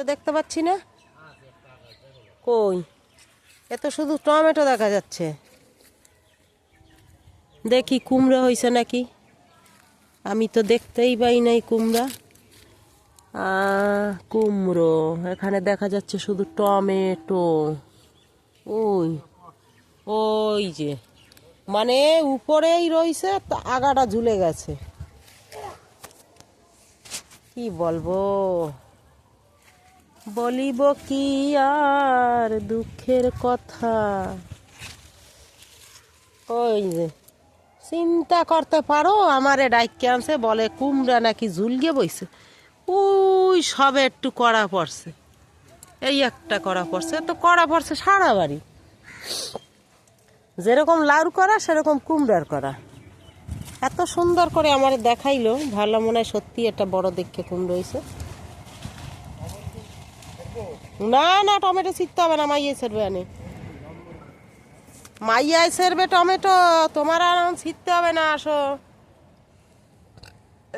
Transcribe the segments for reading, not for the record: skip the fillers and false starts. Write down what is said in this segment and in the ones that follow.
তো দেখতে পাচ্ছি না। কই, এ তো শুধু টমেটো দেখা যাচ্ছে। দেখি কুমড়া হয়েছে নাকি, আমি তো দেখতেই পাই নাই কুমড়া। কুমড়ো এখানে দেখা যাচ্ছে শুধু টমেটো। ওই ওই যে মানে উপরেই রইছে, আগাটা ঝুলে গেছে। কি বলবো, বলিব কি আর দুঃখের কথা। ওই যে চিন্তা করতে পারো, আমারে ডাইকে আনছে, বলে কুমড়া নাকি ঝুলগে বইছে। ওই সবে একটু কড়া পড়ছে, এই একটা কড়া পড়ছে, তো কড়া পড়ছে সারা বাড়ি। যেরকম লাউর করা সেরকম কুমড়ার করা। এত সুন্দর করে আমার দেখাইলো, ভালো মনে হয় সত্যি একটা বড় দেখে কুমড়ো হয়েছে। না না, টমেটো ছিটতে হবে না, মাইয়ে ছেড়বে আনে। মাইয়াই ছেড়বে টমেটো, তোমার আর ছিটতে হবে না, আসো।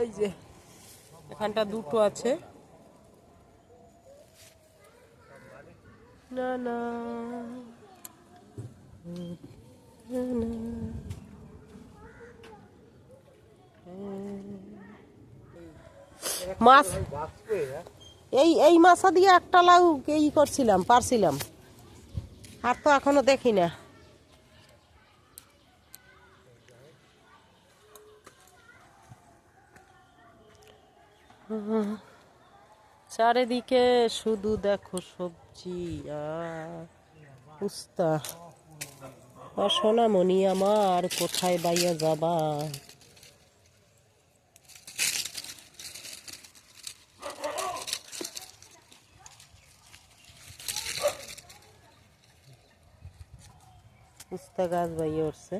এই যে এখানটা দুটো আছে। না না মাছ, এই এই মাছা দিয়ে একটা লাউ এই করছিলাম, পারছিলাম। আর তো এখনো দেখি না। চারিদিকে শুধু দেখো সবজি আর উস্তা। সোনামণি আমার, কোথায় বাইয়া যাবা? উস্তা গাছ বাইয়ে উঠছে।